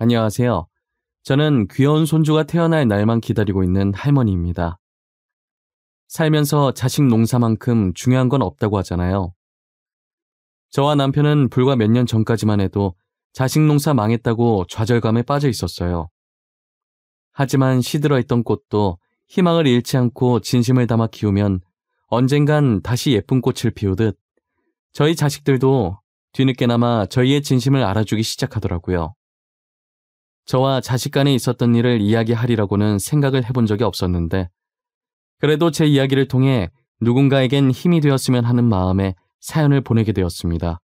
안녕하세요. 저는 귀여운 손주가 태어날 날만 기다리고 있는 할머니입니다. 살면서 자식 농사만큼 중요한 건 없다고 하잖아요. 저와 남편은 불과 몇 년 전까지만 해도 자식 농사 망했다고 좌절감에 빠져 있었어요. 하지만 시들어 있던 꽃도 희망을 잃지 않고 진심을 담아 키우면 언젠간 다시 예쁜 꽃을 피우듯 저희 자식들도 뒤늦게나마 저희의 진심을 알아주기 시작하더라고요. 저와 자식 간에 있었던 일을 이야기하리라고는 생각을 해본 적이 없었는데 그래도 제 이야기를 통해 누군가에겐 힘이 되었으면 하는 마음에 사연을 보내게 되었습니다.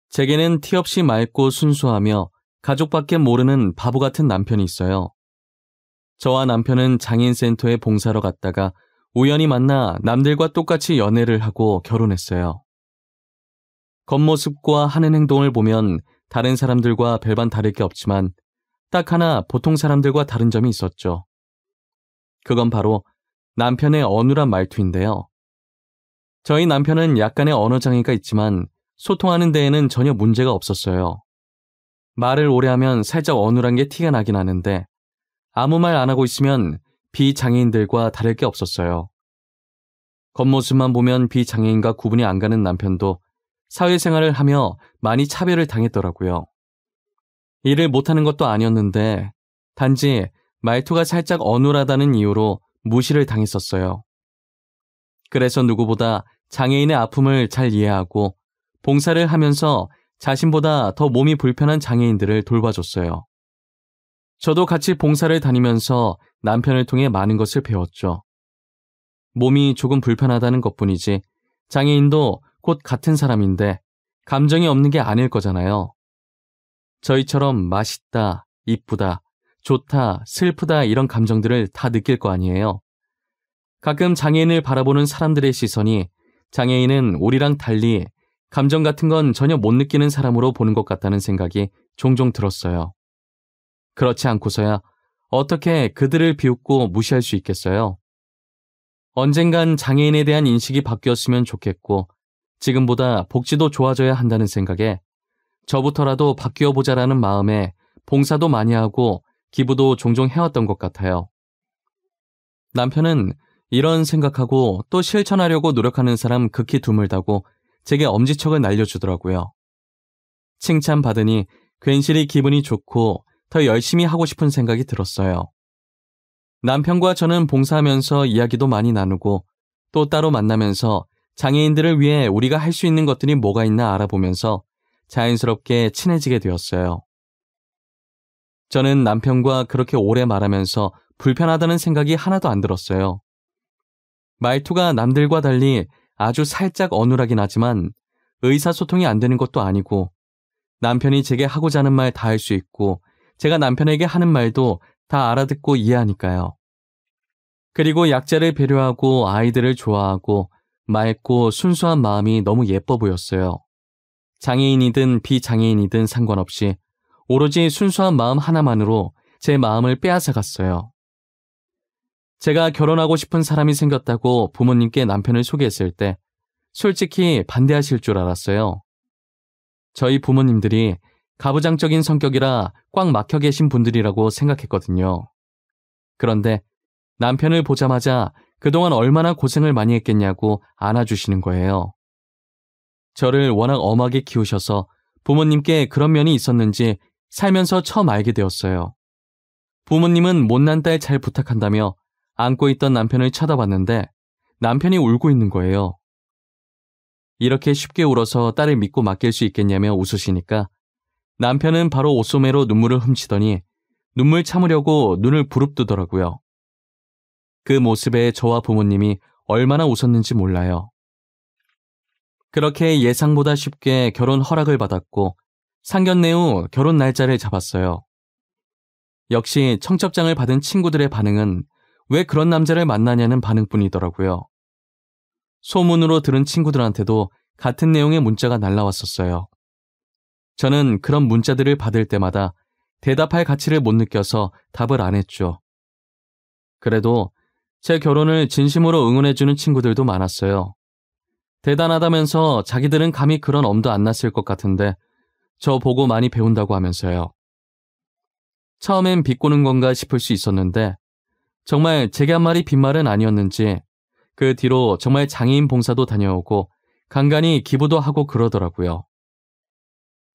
제게는 티 없이 맑고 순수하며 가족밖에 모르는 바보 같은 남편이 있어요. 저와 남편은 장애인센터에 봉사로 갔다가 우연히 만나 남들과 똑같이 연애를 하고 결혼했어요. 겉모습과 하는 행동을 보면 다른 사람들과 별반 다를 게 없지만 딱 하나 보통 사람들과 다른 점이 있었죠. 그건 바로 남편의 어눌한 말투인데요. 저희 남편은 약간의 언어장애가 있지만 소통하는 데에는 전혀 문제가 없었어요. 말을 오래 하면 살짝 어눌한 게 티가 나긴 하는데 아무 말 안 하고 있으면 비장애인들과 다를 게 없었어요. 겉모습만 보면 비장애인과 구분이 안 가는 남편도 사회생활을 하며 많이 차별을 당했더라고요. 일을 못하는 것도 아니었는데 단지 말투가 살짝 어눌하다는 이유로 무시를 당했었어요. 그래서 누구보다 장애인의 아픔을 잘 이해하고 봉사를 하면서 자신보다 더 몸이 불편한 장애인들을 돌봐줬어요. 저도 같이 봉사를 다니면서 남편을 통해 많은 것을 배웠죠. 몸이 조금 불편하다는 것뿐이지 장애인도 곧 같은 사람인데 감정이 없는 게 아닐 거잖아요. 저희처럼 맛있다, 이쁘다, 좋다, 슬프다 이런 감정들을 다 느낄 거 아니에요. 가끔 장애인을 바라보는 사람들의 시선이 장애인은 우리랑 달리 감정 같은 건 전혀 못 느끼는 사람으로 보는 것 같다는 생각이 종종 들었어요. 그렇지 않고서야 어떻게 그들을 비웃고 무시할 수 있겠어요? 언젠간 장애인에 대한 인식이 바뀌었으면 좋겠고 지금보다 복지도 좋아져야 한다는 생각에 저부터라도 바뀌어보자라는 마음에 봉사도 많이 하고 기부도 종종 해왔던 것 같아요. 남편은 이런 생각하고 또 실천하려고 노력하는 사람 극히 드물다고 제게 엄지척을 날려주더라고요. 칭찬받으니 괜시리 기분이 좋고 더 열심히 하고 싶은 생각이 들었어요. 남편과 저는 봉사하면서 이야기도 많이 나누고 또 따로 만나면서 장애인들을 위해 우리가 할 수 있는 것들이 뭐가 있나 알아보면서 자연스럽게 친해지게 되었어요. 저는 남편과 그렇게 오래 말하면서 불편하다는 생각이 하나도 안 들었어요. 말투가 남들과 달리 아주 살짝 어눌하긴 하지만 의사소통이 안 되는 것도 아니고 남편이 제게 하고자 하는 말 다 할 수 있고 제가 남편에게 하는 말도 다 알아듣고 이해하니까요. 그리고 약자를 배려하고 아이들을 좋아하고 맑고 순수한 마음이 너무 예뻐 보였어요. 장애인이든 비장애인이든 상관없이 오로지 순수한 마음 하나만으로 제 마음을 빼앗아갔어요. 제가 결혼하고 싶은 사람이 생겼다고 부모님께 남편을 소개했을 때 솔직히 반대하실 줄 알았어요. 저희 부모님들이 가부장적인 성격이라 꽉 막혀 계신 분들이라고 생각했거든요. 그런데 남편을 보자마자 그동안 얼마나 고생을 많이 했겠냐고 안아주시는 거예요. 저를 워낙 엄하게 키우셔서 부모님께 그런 면이 있었는지 살면서 처음 알게 되었어요. 부모님은 못난 딸 잘 부탁한다며 안고 있던 남편을 쳐다봤는데 남편이 울고 있는 거예요. 이렇게 쉽게 울어서 딸을 믿고 맡길 수 있겠냐며 웃으시니까 남편은 바로 옷소매로 눈물을 훔치더니 눈물 참으려고 눈을 부릅뜨더라고요. 그 모습에 저와 부모님이 얼마나 웃었는지 몰라요. 그렇게 예상보다 쉽게 결혼 허락을 받았고 상견례 후 결혼 날짜를 잡았어요. 역시 청첩장을 받은 친구들의 반응은 왜 그런 남자를 만나냐는 반응뿐이더라고요. 소문으로 들은 친구들한테도 같은 내용의 문자가 날라왔었어요. 저는 그런 문자들을 받을 때마다 대답할 가치를 못 느껴서 답을 안 했죠. 그래도 제 결혼을 진심으로 응원해주는 친구들도 많았어요. 대단하다면서 자기들은 감히 그런 엄도 안 났을 것 같은데 저 보고 많이 배운다고 하면서요. 처음엔 비꼬는 건가 싶을 수 있었는데 정말 제게 한 말이 빈말은 아니었는지 그 뒤로 정말 장애인 봉사도 다녀오고 간간히 기부도 하고 그러더라고요.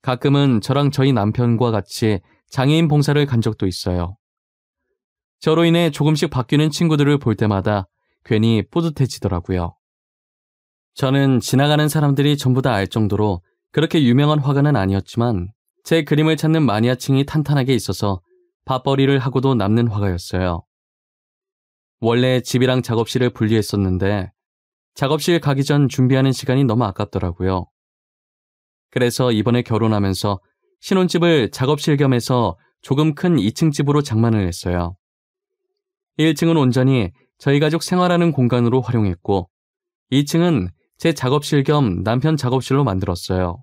가끔은 저랑 저희 남편과 같이 장애인 봉사를 간 적도 있어요. 저로 인해 조금씩 바뀌는 친구들을 볼 때마다 괜히 뿌듯해지더라고요. 저는 지나가는 사람들이 전부 다 알 정도로 그렇게 유명한 화가는 아니었지만 제 그림을 찾는 마니아층이 탄탄하게 있어서 밥벌이를 하고도 남는 화가였어요. 원래 집이랑 작업실을 분리했었는데 작업실 가기 전 준비하는 시간이 너무 아깝더라고요. 그래서 이번에 결혼하면서 신혼집을 작업실 겸 해서 조금 큰 2층 집으로 장만을 했어요. 1층은 온전히 저희 가족 생활하는 공간으로 활용했고 2층은 제 작업실 겸 남편 작업실로 만들었어요.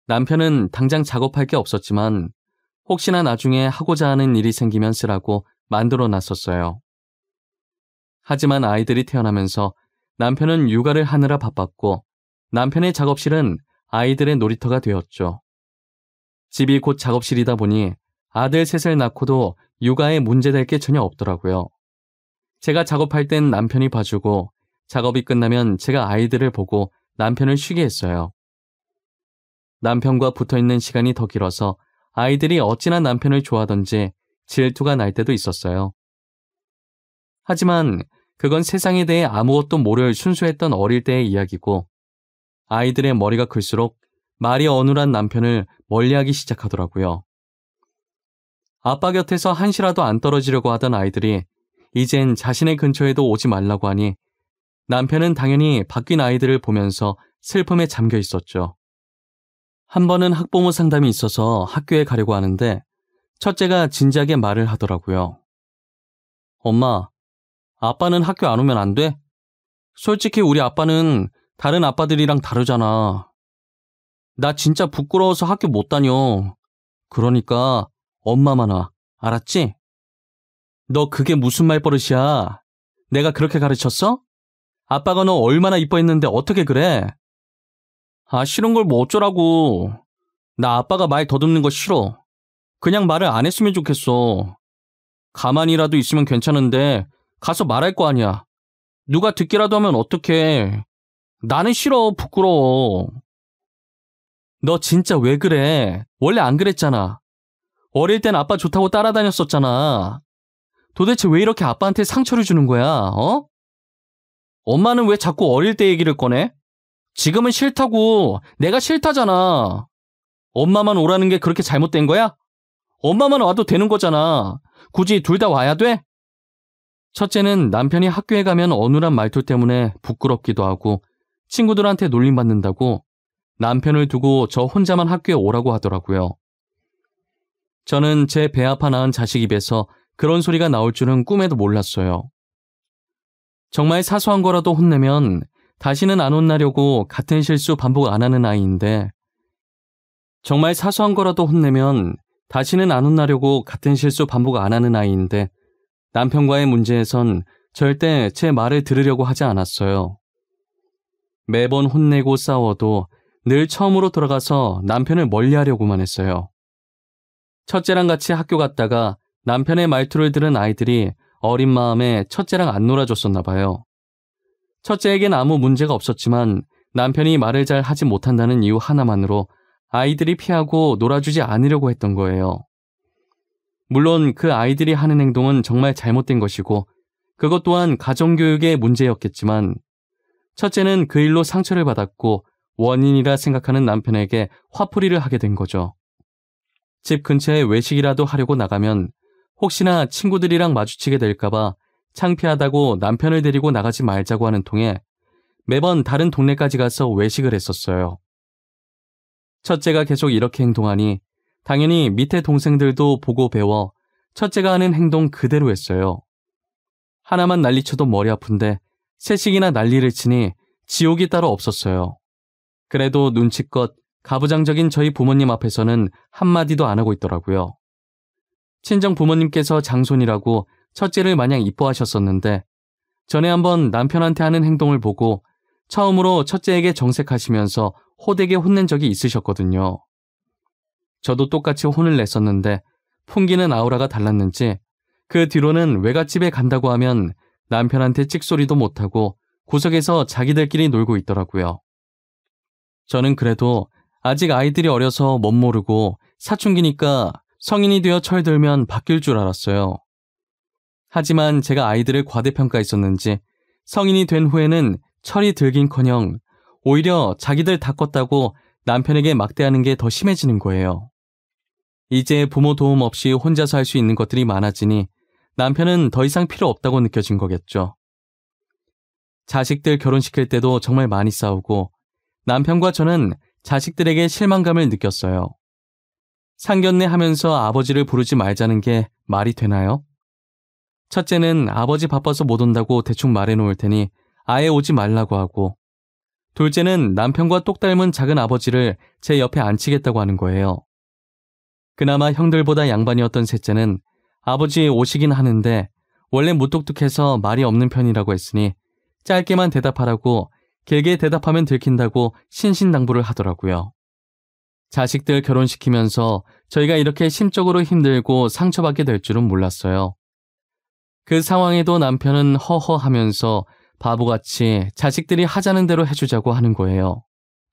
남편은 당장 작업할 게 없었지만 혹시나 나중에 하고자 하는 일이 생기면 쓰라고 만들어 놨었어요. 하지만 아이들이 태어나면서 남편은 육아를 하느라 바빴고 남편의 작업실은 아이들의 놀이터가 되었죠. 집이 곧 작업실이다 보니 아들 셋을 낳고도 육아에 문제될 게 전혀 없더라고요. 제가 작업할 땐 남편이 봐주고 작업이 끝나면 제가 아이들을 보고 남편을 쉬게 했어요. 남편과 붙어있는 시간이 더 길어서 아이들이 어찌나 남편을 좋아하던지 질투가 날 때도 있었어요. 하지만 그건 세상에 대해 아무것도 모를 순수했던 어릴 때의 이야기고 아이들의 머리가 클수록 말이 어눌한 남편을 멀리하기 시작하더라고요. 아빠 곁에서 한시라도 안 떨어지려고 하던 아이들이 이젠 자신의 근처에도 오지 말라고 하니 남편은 당연히 바뀐 아이들을 보면서 슬픔에 잠겨 있었죠. 한 번은 학부모 상담이 있어서 학교에 가려고 하는데 첫째가 진지하게 말을 하더라고요. 엄마, 아빠는 학교 안 오면 안 돼? 솔직히 우리 아빠는 다른 아빠들이랑 다르잖아. 나 진짜 부끄러워서 학교 못 다녀. 그러니까 엄마만 와. 알았지? 너 그게 무슨 말버릇이야? 내가 그렇게 가르쳤어? 아빠가 너 얼마나 이뻐했는데 어떻게 그래? 아, 싫은 걸 뭐 어쩌라고. 나 아빠가 말 더듬는 거 싫어. 그냥 말을 안 했으면 좋겠어. 가만히라도 있으면 괜찮은데 가서 말할 거 아니야. 누가 듣기라도 하면 어떡해. 나는 싫어. 부끄러워. 너 진짜 왜 그래? 원래 안 그랬잖아. 어릴 땐 아빠 좋다고 따라다녔었잖아. 도대체 왜 이렇게 아빠한테 상처를 주는 거야? 어? 엄마는 왜 자꾸 어릴 때 얘기를 꺼내? 지금은 싫다고. 내가 싫다잖아. 엄마만 오라는 게 그렇게 잘못된 거야? 엄마만 와도 되는 거잖아. 굳이 둘 다 와야 돼? 첫째는 남편이 학교에 가면 어눌한 말투 때문에 부끄럽기도 하고 친구들한테 놀림받는다고 남편을 두고 저 혼자만 학교에 오라고 하더라고요. 저는 제 배 아파 낳은 자식 입에서 그런 소리가 나올 줄은 꿈에도 몰랐어요. 정말 사소한 거라도 혼내면 다시는 안 혼나려고 같은 실수 반복 안 하는 아이인데 정말 사소한 거라도 혼내면 다시는 안 혼나려고 같은 실수 반복 안 하는 아이인데 남편과의 문제에선 절대 제 말을 들으려고 하지 않았어요. 매번 혼내고 싸워도 늘 처음으로 돌아가서 남편을 멀리하려고만 했어요. 첫째랑 같이 학교 갔다가 남편의 말투를 들은 아이들이 어린 마음에 첫째랑 안 놀아줬었나 봐요. 첫째에겐 아무 문제가 없었지만 남편이 말을 잘 하지 못한다는 이유 하나만으로 아이들이 피하고 놀아주지 않으려고 했던 거예요. 물론 그 아이들이 하는 행동은 정말 잘못된 것이고 그것 또한 가정교육의 문제였겠지만 첫째는 그 일로 상처를 받았고 원인이라 생각하는 남편에게 화풀이를 하게 된 거죠. 집 근처에 외식이라도 하려고 나가면 혹시나 친구들이랑 마주치게 될까봐 창피하다고 남편을 데리고 나가지 말자고 하는 통에 매번 다른 동네까지 가서 외식을 했었어요. 첫째가 계속 이렇게 행동하니 당연히 밑에 동생들도 보고 배워 첫째가 하는 행동 그대로 했어요. 하나만 난리쳐도 머리 아픈데 셋씩이나 난리를 치니 지옥이 따로 없었어요. 그래도 눈치껏 가부장적인 저희 부모님 앞에서는 한마디도 안 하고 있더라고요. 친정 부모님께서 장손이라고 첫째를 마냥 이뻐하셨었는데 전에 한번 남편한테 하는 행동을 보고 처음으로 첫째에게 정색하시면서 호되게 혼낸 적이 있으셨거든요. 저도 똑같이 혼을 냈었는데 풍기는 아우라가 달랐는지 그 뒤로는 외갓집에 간다고 하면 남편한테 찍소리도 못하고 구석에서 자기들끼리 놀고 있더라고요. 저는 그래도 아직 아이들이 어려서 못 모르고 사춘기니까 성인이 되어 철들면 바뀔 줄 알았어요. 하지만 제가 아이들을 과대평가했었는지 성인이 된 후에는 철이 들긴커녕 오히려 자기들 다 컸다고 남편에게 막대하는 게 더 심해지는 거예요. 이제 부모 도움 없이 혼자서 할 수 있는 것들이 많아지니 남편은 더 이상 필요 없다고 느껴진 거겠죠. 자식들 결혼시킬 때도 정말 많이 싸우고 남편과 저는 자식들에게 실망감을 느꼈어요. 상견례 하면서 아버지를 부르지 말자는 게 말이 되나요? 첫째는 아버지 바빠서 못 온다고 대충 말해놓을 테니 아예 오지 말라고 하고, 둘째는 남편과 똑 닮은 작은 아버지를 제 옆에 앉히겠다고 하는 거예요. 그나마 형들보다 양반이었던 셋째는 아버지 오시긴 하는데 원래 무뚝뚝해서 말이 없는 편이라고 했으니 짧게만 대답하라고, 길게 대답하면 들킨다고 신신당부를 하더라고요. 자식들 결혼시키면서 저희가 이렇게 심적으로 힘들고 상처받게 될 줄은 몰랐어요. 그 상황에도 남편은 허허하면서 바보같이 자식들이 하자는 대로 해주자고 하는 거예요.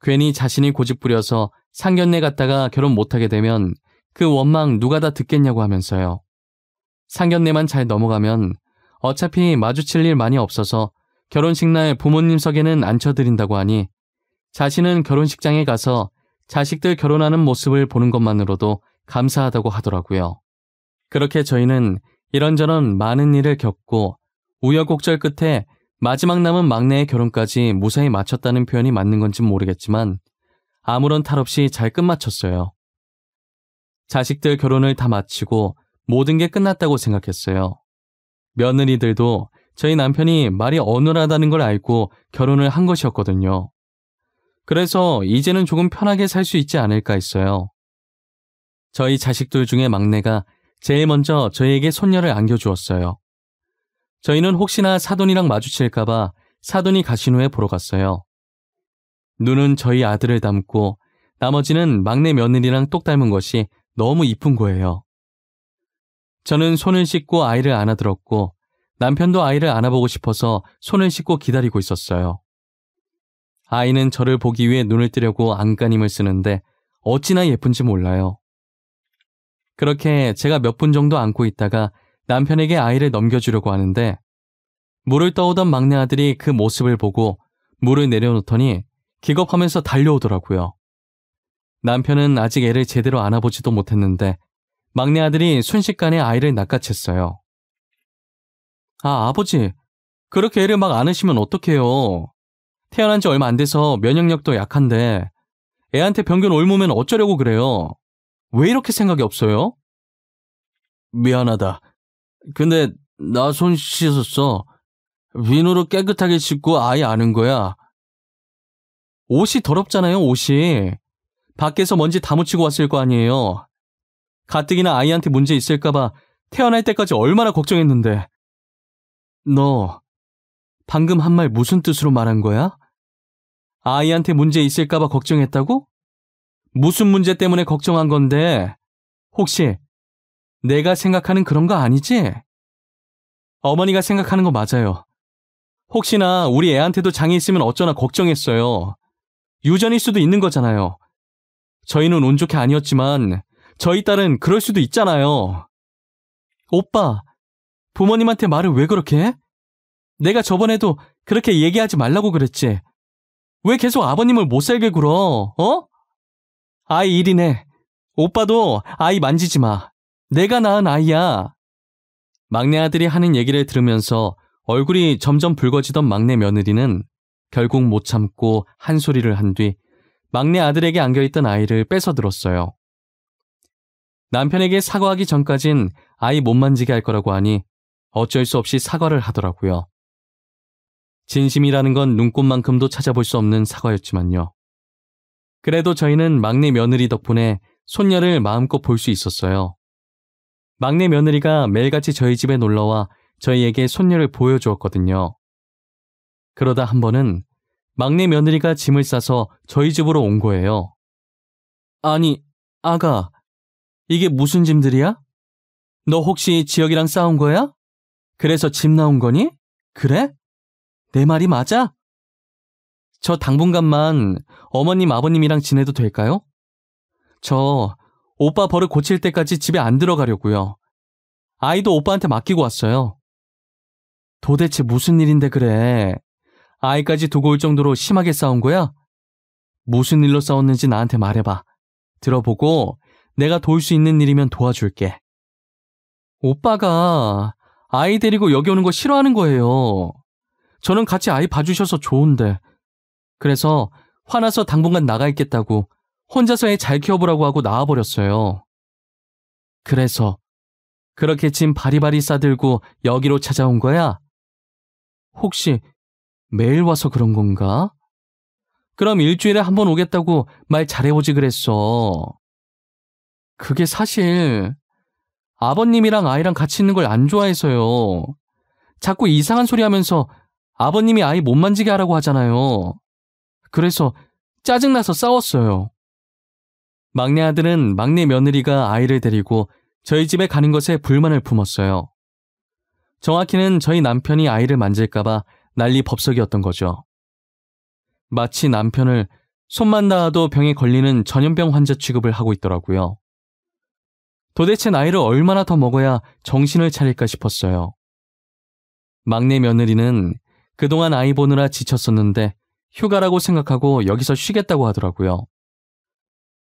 괜히 자신이 고집부려서 상견례 갔다가 결혼 못하게 되면 그 원망 누가 다 듣겠냐고 하면서요. 상견례만 잘 넘어가면 어차피 마주칠 일 많이 없어서 결혼식 날 부모님 석에는 앉혀드린다고 하니 자신은 결혼식장에 가서 자식들 결혼하는 모습을 보는 것만으로도 감사하다고 하더라고요. 그렇게 저희는 이런저런 많은 일을 겪고 우여곡절 끝에 마지막 남은 막내의 결혼까지 무사히 마쳤다는 표현이 맞는 건진 모르겠지만 아무런 탈 없이 잘 끝마쳤어요. 자식들 결혼을 다 마치고 모든 게 끝났다고 생각했어요. 며느리들도 저희 남편이 말이 어눌하다는 걸 알고 결혼을 한 것이었거든요. 그래서 이제는 조금 편하게 살 수 있지 않을까 했어요. 저희 자식들 중에 막내가 제일 먼저 저희에게 손녀를 안겨주었어요. 저희는 혹시나 사돈이랑 마주칠까봐 사돈이 가신 후에 보러 갔어요. 눈은 저희 아들을 닮고 나머지는 막내 며느리랑 똑 닮은 것이 너무 이쁜 거예요. 저는 손을 씻고 아이를 안아들었고 남편도 아이를 안아보고 싶어서 손을 씻고 기다리고 있었어요. 아이는 저를 보기 위해 눈을 뜨려고 안간힘을 쓰는데 어찌나 예쁜지 몰라요. 그렇게 제가 몇 분 정도 안고 있다가 남편에게 아이를 넘겨주려고 하는데 물을 떠오던 막내 아들이 그 모습을 보고 물을 내려놓더니 기겁하면서 달려오더라고요. 남편은 아직 애를 제대로 안아보지도 못했는데 막내 아들이 순식간에 아이를 낚아챘어요. 아, 아버지, 그렇게 애를 막 안으시면 어떡해요. 태어난 지 얼마 안 돼서 면역력도 약한데 애한테 병균 옮으면 어쩌려고 그래요. 왜 이렇게 생각이 없어요? 미안하다. 근데 나 손 씻었어. 비누로 깨끗하게 씻고 아이 안은 거야. 옷이 더럽잖아요, 옷이. 밖에서 먼지 다 묻히고 왔을 거 아니에요. 가뜩이나 아이한테 문제 있을까봐 태어날 때까지 얼마나 걱정했는데. 너 방금 한 말 무슨 뜻으로 말한 거야? 아이한테 문제 있을까봐 걱정했다고? 무슨 문제 때문에 걱정한 건데? 혹시 내가 생각하는 그런 거 아니지? 어머니가 생각하는 거 맞아요. 혹시나 우리 애한테도 장이 있으면 어쩌나 걱정했어요. 유전일 수도 있는 거잖아요. 저희는 운 좋게 아니었지만 저희 딸은 그럴 수도 있잖아요. 오빠, 부모님한테 말을 왜 그렇게 해? 내가 저번에도 그렇게 얘기하지 말라고 그랬지. 왜 계속 아버님을 못 살게 굴어, 어? 아이 일이네. 오빠도 아이 만지지 마. 내가 낳은 아이야. 막내 아들이 하는 얘기를 들으면서 얼굴이 점점 붉어지던 막내 며느리는 결국 못 참고 한 소리를 한 뒤 막내 아들에게 안겨있던 아이를 뺏어 들었어요. 남편에게 사과하기 전까진 아이 못 만지게 할 거라고 하니 어쩔 수 없이 사과를 하더라고요. 진심이라는 건 눈꽃만큼도 찾아볼 수 없는 사과였지만요. 그래도 저희는 막내 며느리 덕분에 손녀를 마음껏 볼 수 있었어요. 막내 며느리가 매일같이 저희 집에 놀러와 저희에게 손녀를 보여주었거든요. 그러다 한 번은 막내 며느리가 짐을 싸서 저희 집으로 온 거예요. 아니, 아가, 이게 무슨 짐들이야? 너 혹시 지혁이랑 싸운 거야? 그래서 집 나온 거니? 그래? 내 말이 맞아? 저 당분간만 어머님, 아버님이랑 지내도 될까요? 저 오빠 버릇 고칠 때까지 집에 안 들어가려고요. 아이도 오빠한테 맡기고 왔어요. 도대체 무슨 일인데 그래? 아이까지 두고 올 정도로 심하게 싸운 거야? 무슨 일로 싸웠는지 나한테 말해봐. 들어보고 내가 도울 수 있는 일이면 도와줄게. 오빠가 아이 데리고 여기 오는 거 싫어하는 거예요. 저는 같이 아이 봐주셔서 좋은데. 그래서 화나서 당분간 나가 있겠다고 혼자서 애 잘 키워보라고 하고 나와버렸어요. 그래서 그렇게 짐 바리바리 싸들고 여기로 찾아온 거야? 혹시 매일 와서 그런 건가? 그럼 일주일에 한 번 오겠다고 말 잘해보지 그랬어. 그게 사실 아버님이랑 아이랑 같이 있는 걸 안 좋아해서요. 자꾸 이상한 소리 하면서 아버님이 아이 못 만지게 하라고 하잖아요. 그래서 짜증나서 싸웠어요. 막내 아들은 막내 며느리가 아이를 데리고 저희 집에 가는 것에 불만을 품었어요. 정확히는 저희 남편이 아이를 만질까봐 난리 법석이었던 거죠. 마치 남편을 손만 닿아도 병에 걸리는 전염병 환자 취급을 하고 있더라고요. 도대체 나이를 얼마나 더 먹어야 정신을 차릴까 싶었어요. 막내 며느리는 그동안 아이 보느라 지쳤었는데 휴가라고 생각하고 여기서 쉬겠다고 하더라고요.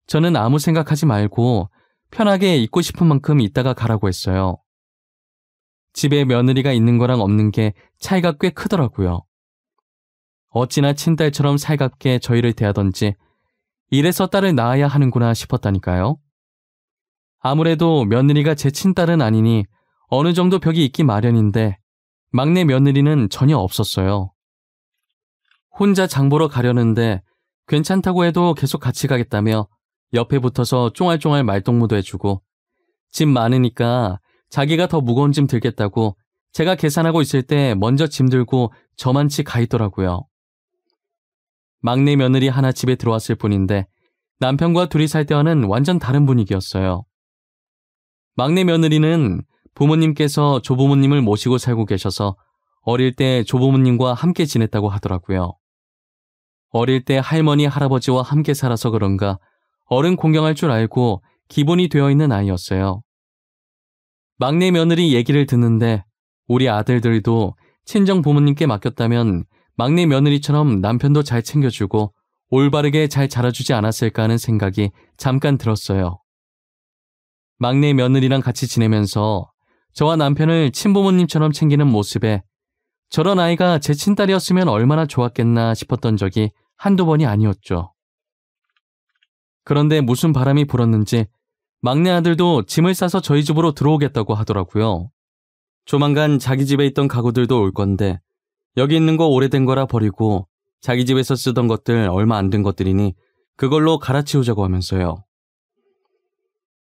저는 아무 생각하지 말고 편하게 있고 싶은 만큼 있다가 가라고 했어요. 집에 며느리가 있는 거랑 없는 게 차이가 꽤 크더라고요. 어찌나 친딸처럼 살갑게 저희를 대하던지 이래서 딸을 낳아야 하는구나 싶었다니까요. 아무래도 며느리가 제 친딸은 아니니 어느 정도 벽이 있기 마련인데 막내 며느리는 전혀 없었어요. 혼자 장 보러 가려는데 괜찮다고 해도 계속 같이 가겠다며 옆에 붙어서 쫑알쫑알 말동무도 해주고 짐 많으니까 자기가 더 무거운 짐 들겠다고 제가 계산하고 있을 때 먼저 짐 들고 저만치 가 있더라고요. 막내 며느리 하나 집에 들어왔을 뿐인데 남편과 둘이 살 때와는 완전 다른 분위기였어요. 막내 며느리는 부모님께서 조부모님을 모시고 살고 계셔서 어릴 때 조부모님과 함께 지냈다고 하더라고요. 어릴 때 할머니, 할아버지와 함께 살아서 그런가 어른 공경할 줄 알고 기본이 되어 있는 아이였어요. 막내 며느리 얘기를 듣는데 우리 아들들도 친정 부모님께 맡겼다면 막내 며느리처럼 남편도 잘 챙겨주고 올바르게 잘 자라주지 않았을까 하는 생각이 잠깐 들었어요. 막내 며느리랑 같이 지내면서 저와 남편을 친부모님처럼 챙기는 모습에 저런 아이가 제 친딸이었으면 얼마나 좋았겠나 싶었던 적이 한두 번이 아니었죠. 그런데 무슨 바람이 불었는지 막내 아들도 짐을 싸서 저희 집으로 들어오겠다고 하더라고요. 조만간 자기 집에 있던 가구들도 올 건데 여기 있는 거 오래된 거라 버리고 자기 집에서 쓰던 것들 얼마 안 된 것들이니 그걸로 갈아치우자고 하면서요.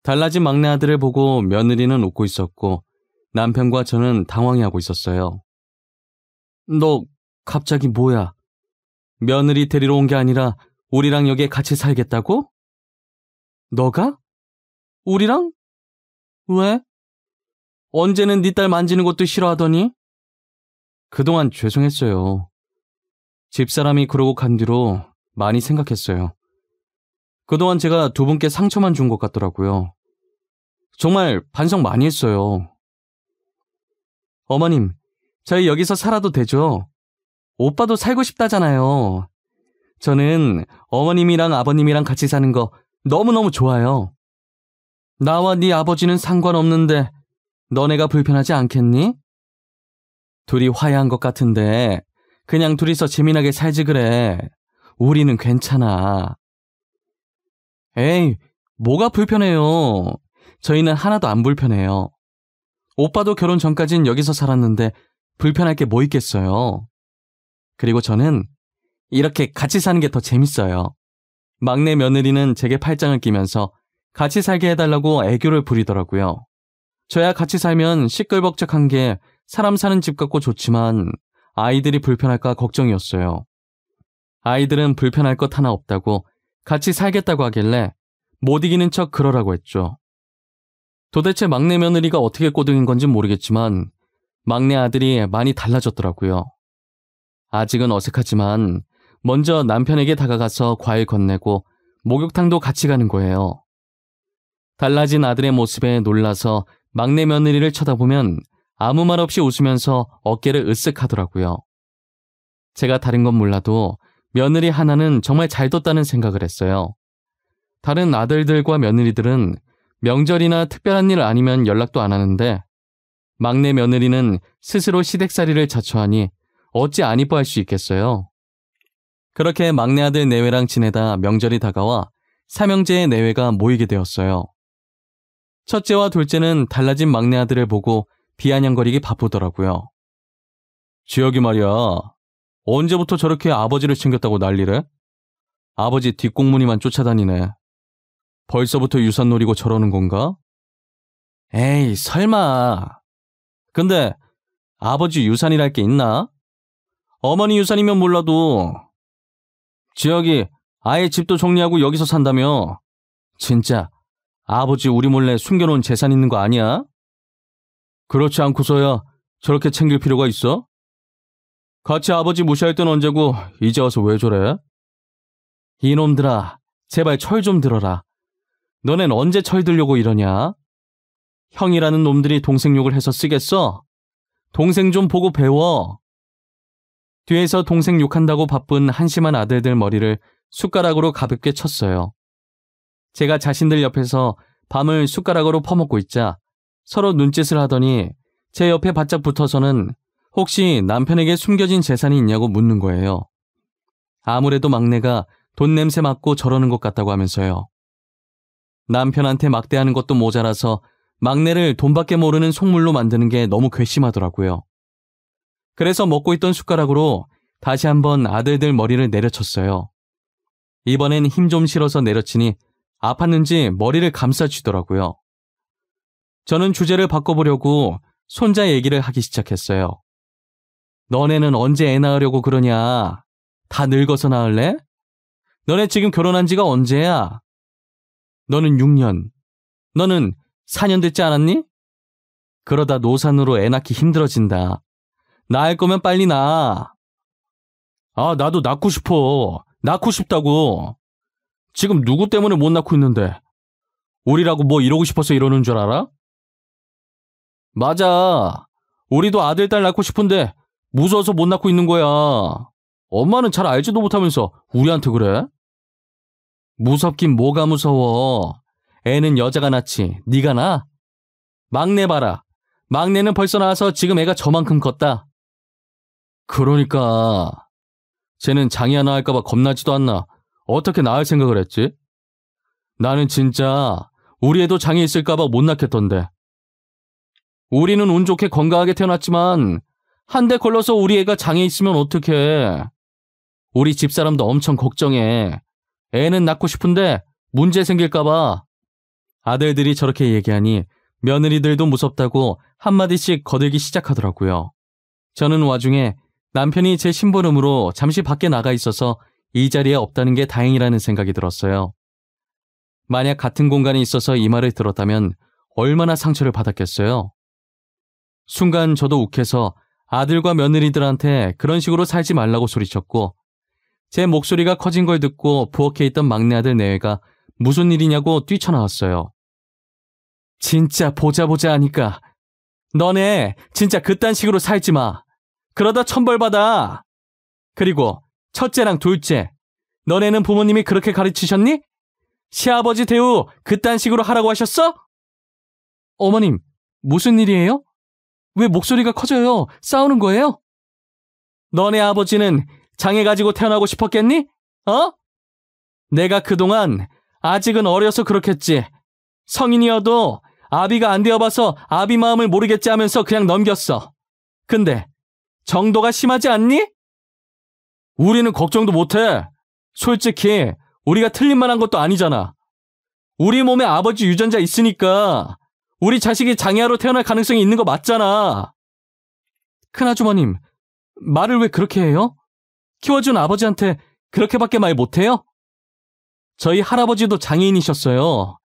달라진 막내 아들을 보고 며느리는 웃고 있었고 남편과 저는 당황해하고 있었어요. 너 갑자기 뭐야? 며느리 데리러 온 게 아니라 우리랑 여기에 같이 살겠다고? 너가? 우리랑? 왜? 언제는 네 딸 만지는 것도 싫어하더니? 그동안 죄송했어요. 집사람이 그러고 간 뒤로 많이 생각했어요. 그동안 제가 두 분께 상처만 준 것 같더라고요. 정말 반성 많이 했어요. 어머님, 저희 여기서 살아도 되죠? 오빠도 살고 싶다잖아요. 저는 어머님이랑 아버님이랑 같이 사는 거 너무너무 좋아요. 나와 네 아버지는 상관없는데 너네가 불편하지 않겠니? 둘이 화해한 것 같은데 그냥 둘이서 재미나게 살지 그래. 우리는 괜찮아. 에이, 뭐가 불편해요. 저희는 하나도 안 불편해요. 오빠도 결혼 전까진 여기서 살았는데 불편할 게 뭐 있겠어요. 그리고 저는 이렇게 같이 사는 게 더 재밌어요. 막내 며느리는 제게 팔짱을 끼면서 같이 살게 해달라고 애교를 부리더라고요. 저야 같이 살면 시끌벅적한 게 사람 사는 집 같고 좋지만 아이들이 불편할까 걱정이었어요. 아이들은 불편할 것 하나 없다고 같이 살겠다고 하길래 못 이기는 척 그러라고 했죠. 도대체 막내 며느리가 어떻게 꼬등인 건지 모르겠지만 막내 아들이 많이 달라졌더라고요. 아직은 어색하지만 먼저 남편에게 다가가서 과일 건네고 목욕탕도 같이 가는 거예요. 달라진 아들의 모습에 놀라서 막내 며느리를 쳐다보면 아무 말 없이 웃으면서 어깨를 으쓱 하더라고요. 제가 다른 건 몰라도 며느리 하나는 정말 잘 뒀다는 생각을 했어요. 다른 아들들과 며느리들은 명절이나 특별한 일 아니면 연락도 안 하는데 막내 며느리는 스스로 시댁살이를 자처하니 어찌 안 이뻐할 수 있겠어요. 그렇게 막내 아들 내외랑 지내다 명절이 다가와 삼형제의 내외가 모이게 되었어요. 첫째와 둘째는 달라진 막내 아들을 보고 비아냥거리기 바쁘더라고요. 지혁이 말이야. 언제부터 저렇게 아버지를 챙겼다고 난리래? 아버지 뒷공무니만 쫓아다니네. 벌써부터 유산 노리고 저러는 건가? 에이, 설마. 근데 아버지 유산이랄 게 있나? 어머니 유산이면 몰라도 지혁이 아예 집도 정리하고 여기서 산다며. 진짜 아버지 우리 몰래 숨겨놓은 재산 있는 거 아니야? 그렇지 않고서야 저렇게 챙길 필요가 있어? 같이 아버지 무시할 땐 언제고 이제 와서 왜 저래? 이놈들아, 제발 철 좀 들어라. 너넨 언제 철 들려고 이러냐? 형이라는 놈들이 동생 욕을 해서 쓰겠어? 동생 좀 보고 배워. 뒤에서 동생 욕한다고 바쁜 한심한 아들들 머리를 숟가락으로 가볍게 쳤어요. 제가 자신들 옆에서 밤을 숟가락으로 퍼먹고 있자 서로 눈짓을 하더니 제 옆에 바짝 붙어서는 혹시 남편에게 숨겨진 재산이 있냐고 묻는 거예요. 아무래도 막내가 돈 냄새 맡고 저러는 것 같다고 하면서요. 남편한테 막대하는 것도 모자라서 막내를 돈밖에 모르는 속물로 만드는 게 너무 괘씸하더라고요. 그래서 먹고 있던 숟가락으로 다시 한번 아들들 머리를 내려쳤어요. 이번엔 힘 좀 실어서 내려치니 아팠는지 머리를 감싸주더라고요. 저는 주제를 바꿔보려고 손자 얘기를 하기 시작했어요. 너네는 언제 애 낳으려고 그러냐? 다 늙어서 낳을래? 너네 지금 결혼한 지가 언제야? 너는 6년, 너는 4년 됐지 않았니? 그러다 노산으로 애 낳기 힘들어진다. 낳을 거면 빨리 낳아. 아, 나도 낳고 싶어. 낳고 싶다고. 지금 누구 때문에 못 낳고 있는데. 우리라고 뭐 이러고 싶어서 이러는 줄 알아? 맞아. 우리도 아들, 딸 낳고 싶은데 무서워서 못 낳고 있는 거야. 엄마는 잘 알지도 못하면서 우리한테 그래? 무섭긴 뭐가 무서워. 애는 여자가 낳지. 네가 낳아? 막내 봐라. 막내는 벌써 낳아서 지금 애가 저만큼 컸다. 그러니까 쟤는 장애 하나 할까봐 겁나지도 않나. 어떻게 낳을 생각을 했지? 나는 진짜 우리 애도 장애 있을까봐 못 낳겠던데. 우리는 운 좋게 건강하게 태어났지만 한 대 걸러서 우리 애가 장애 있으면 어떡해. 우리 집사람도 엄청 걱정해. 애는 낳고 싶은데 문제 생길까봐. 아들들이 저렇게 얘기하니 며느리들도 무섭다고 한마디씩 거들기 시작하더라고요. 저는 와중에 남편이 제 심부름으로 잠시 밖에 나가 있어서 이 자리에 없다는 게 다행이라는 생각이 들었어요. 만약 같은 공간에 있어서 이 말을 들었다면 얼마나 상처를 받았겠어요. 순간 저도 욱해서 아들과 며느리들한테 그런 식으로 살지 말라고 소리쳤고 제 목소리가 커진 걸 듣고 부엌에 있던 막내 아들 내외가 무슨 일이냐고 뛰쳐나왔어요. 진짜 보자 하니까 너네 진짜 그딴 식으로 살지 마. 그러다 천벌받아. 그리고 첫째랑 둘째, 너네는 부모님이 그렇게 가르치셨니? 시아버지 대우 그딴 식으로 하라고 하셨어? 어머님, 무슨 일이에요? 왜 목소리가 커져요? 싸우는 거예요? 너네 아버지는 장애 가지고 태어나고 싶었겠니? 어? 내가 그동안 아직은 어려서 그렇겠지. 성인이어도 아비가 안 되어봐서 아비 마음을 모르겠지 하면서 그냥 넘겼어. 근데 정도가 심하지 않니? 우리는 걱정도 못해. 솔직히 우리가 틀린 말 한 것도 아니잖아. 우리 몸에 아버지 유전자 있으니까 우리 자식이 장애아로 태어날 가능성이 있는 거 맞잖아. 큰아주머님, 말을 왜 그렇게 해요? 키워준 아버지한테 그렇게밖에 말 못해요? 저희 할아버지도 장애인이셨어요.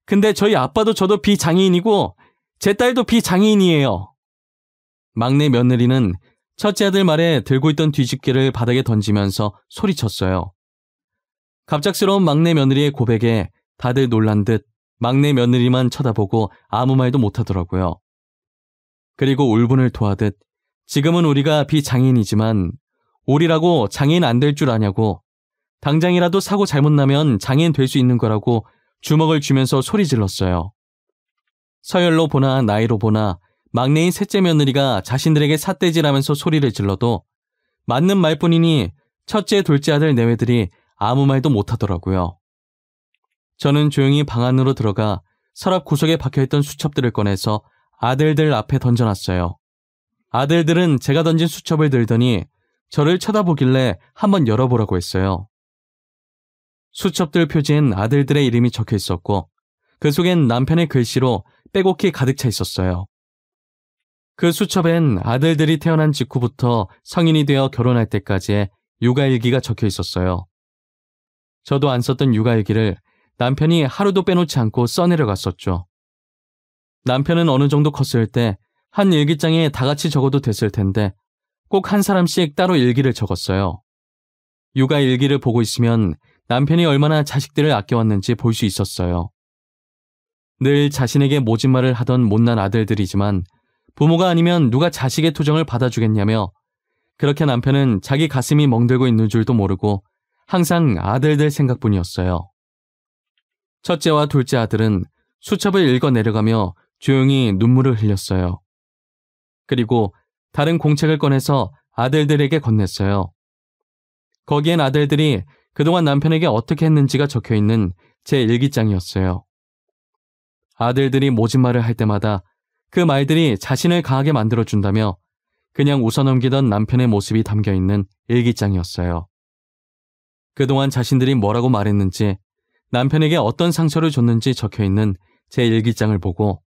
근데 저희 아빠도 저도 비장애인이고 제 딸도 비장애인이에요. 막내 며느리는 첫째 아들 말에 들고 있던 뒤집개를 바닥에 던지면서 소리쳤어요. 갑작스러운 막내 며느리의 고백에 다들 놀란 듯 막내 며느리만 쳐다보고 아무 말도 못하더라고요. 그리고 울분을 토하듯 지금은 우리가 비장애인이지만 우리라고 장애인 안 될 줄 아냐고, 당장이라도 사고 잘못 나면 장애인 될 수 있는 거라고 주먹을 쥐면서 소리 질렀어요. 서열로 보나 나이로 보나 막내인 셋째 며느리가 자신들에게 삿대질하면서 소리를 질러도 맞는 말뿐이니 첫째, 둘째 아들 내외들이 아무 말도 못하더라고요. 저는 조용히 방 안으로 들어가 서랍 구석에 박혀있던 수첩들을 꺼내서 아들들 앞에 던져놨어요. 아들들은 제가 던진 수첩을 들더니 저를 쳐다보길래 한번 열어보라고 했어요. 수첩들 표지엔 아들들의 이름이 적혀 있었고 그 속엔 남편의 글씨로 빼곡히 가득 차 있었어요. 그 수첩엔 아들들이 태어난 직후부터 성인이 되어 결혼할 때까지의 육아일기가 적혀 있었어요. 저도 안 썼던 육아일기를 남편이 하루도 빼놓지 않고 써내려갔었죠. 남편은 어느 정도 컸을 때 한 일기장에 다 같이 적어도 됐을 텐데 꼭 한 사람씩 따로 일기를 적었어요. 육아일기를 보고 있으면 남편이 얼마나 자식들을 아껴왔는지 볼 수 있었어요. 늘 자신에게 모진 말을 하던 못난 아들들이지만 부모가 아니면 누가 자식의 투정을 받아주겠냐며 그렇게 남편은 자기 가슴이 멍들고 있는 줄도 모르고 항상 아들들 생각뿐이었어요. 첫째와 둘째 아들은 수첩을 읽어 내려가며 조용히 눈물을 흘렸어요. 그리고 다른 공책을 꺼내서 아들들에게 건넸어요. 거기엔 아들들이 그동안 남편에게 어떻게 했는지가 적혀있는 제 일기장이었어요. 아들들이 모진 말을 할 때마다 그 말들이 자신을 강하게 만들어준다며 그냥 웃어넘기던 남편의 모습이 담겨있는 일기장이었어요. 그동안 자신들이 뭐라고 말했는지, 남편에게 어떤 상처를 줬는지 적혀있는 제 일기장을 보고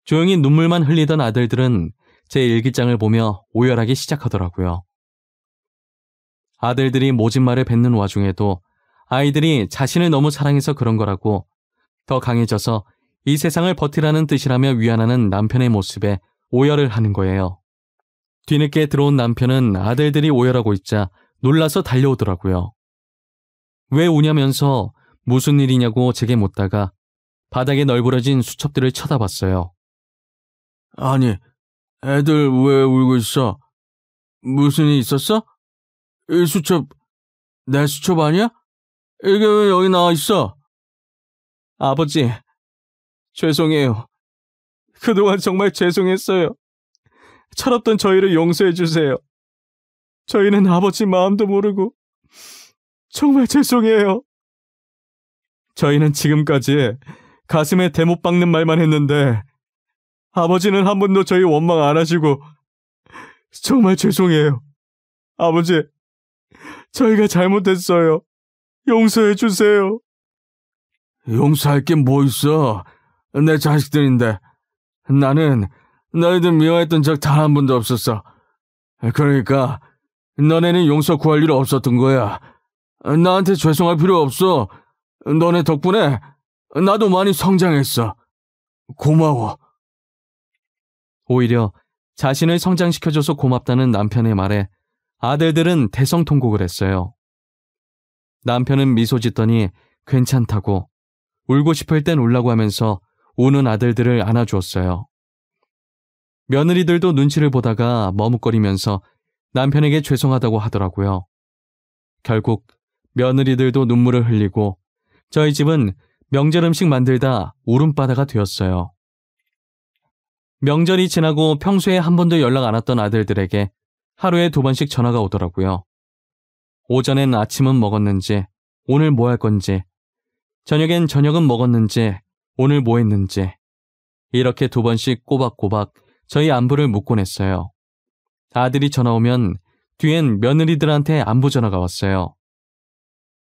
조용히 눈물만 흘리던 아들들은 제 일기장을 보며 오열하기 시작하더라고요. 아들들이 모진 말을 뱉는 와중에도 아이들이 자신을 너무 사랑해서 그런 거라고 더 강해져서 이 세상을 버티라는 뜻이라며 위안하는 남편의 모습에 오열을 하는 거예요. 뒤늦게 들어온 남편은 아들들이 오열하고 있자 놀라서 달려오더라고요. 왜 우냐면서 무슨 일이냐고 제게 묻다가 바닥에 널브러진 수첩들을 쳐다봤어요. 아니, 애들 왜 울고 있어? 무슨 일 있었어? 이 수첩, 내 수첩 아니야? 이게 왜 여기 나와 있어? 아버지, 죄송해요. 그동안 정말 죄송했어요. 철없던 저희를 용서해 주세요. 저희는 아버지 마음도 모르고 정말 죄송해요. 저희는 지금까지 가슴에 대못 박는 말만 했는데 아버지는 한 번도 저희 원망 안 하시고 정말 죄송해요. 아버지, 저희가 잘못했어요. 용서해 주세요. 용서할 게 뭐 있어? 내 자식들인데. 나는 너희들 미워했던 적 단 한 번도 없었어. 그러니까 너네는 용서 구할 일 없었던 거야. 나한테 죄송할 필요 없어. 너네 덕분에 나도 많이 성장했어. 고마워. 오히려 자신을 성장시켜줘서 고맙다는 남편의 말에 아들들은 대성통곡을 했어요. 남편은 미소 짓더니 괜찮다고, 울고 싶을 땐 울라고 하면서 우는 아들들을 안아주었어요. 며느리들도 눈치를 보다가 머뭇거리면서 남편에게 죄송하다고 하더라고요. 결국 며느리들도 눈물을 흘리고 저희 집은 명절 음식 만들다 울음바다가 되었어요. 명절이 지나고 평소에 한 번도 연락 안 왔던 아들들에게 하루에 2번씩 전화가 오더라고요. 오전엔 아침은 먹었는지, 오늘 뭐 할 건지, 저녁엔 저녁은 먹었는지, 오늘 뭐 했는지, 이렇게 2번씩 꼬박꼬박 저희 안부를 묻곤 했어요. 아들이 전화 오면 뒤엔 며느리들한테 안부 전화가 왔어요.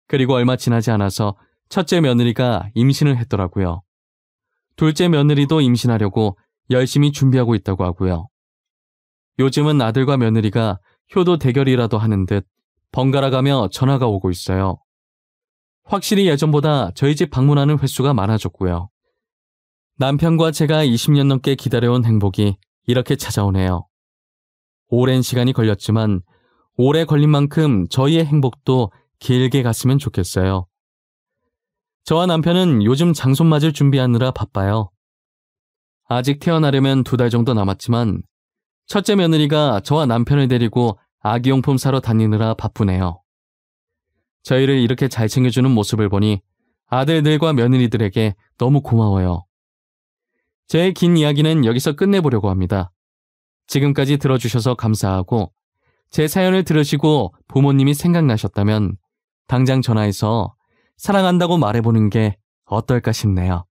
그리고 얼마 지나지 않아서 첫째 며느리가 임신을 했더라고요. 둘째 며느리도 임신하려고 열심히 준비하고 있다고 하고요. 요즘은 아들과 며느리가 효도 대결이라도 하는 듯 번갈아 가며 전화가 오고 있어요. 확실히 예전보다 저희 집 방문하는 횟수가 많아졌고요. 남편과 제가 20년 넘게 기다려온 행복이 이렇게 찾아오네요. 오랜 시간이 걸렸지만 오래 걸린 만큼 저희의 행복도 길게 갔으면 좋겠어요. 저와 남편은 요즘 장손 맞을 준비하느라 바빠요. 아직 태어나려면 2달 정도 남았지만 첫째 며느리가 저와 남편을 데리고 아기용품 사러 다니느라 바쁘네요. 저희를 이렇게 잘 챙겨주는 모습을 보니 아들들과 며느리들에게 너무 고마워요. 제 긴 이야기는 여기서 끝내보려고 합니다. 지금까지 들어주셔서 감사하고 제 사연을 들으시고 부모님이 생각나셨다면 당장 전화해서 사랑한다고 말해보는 게 어떨까 싶네요.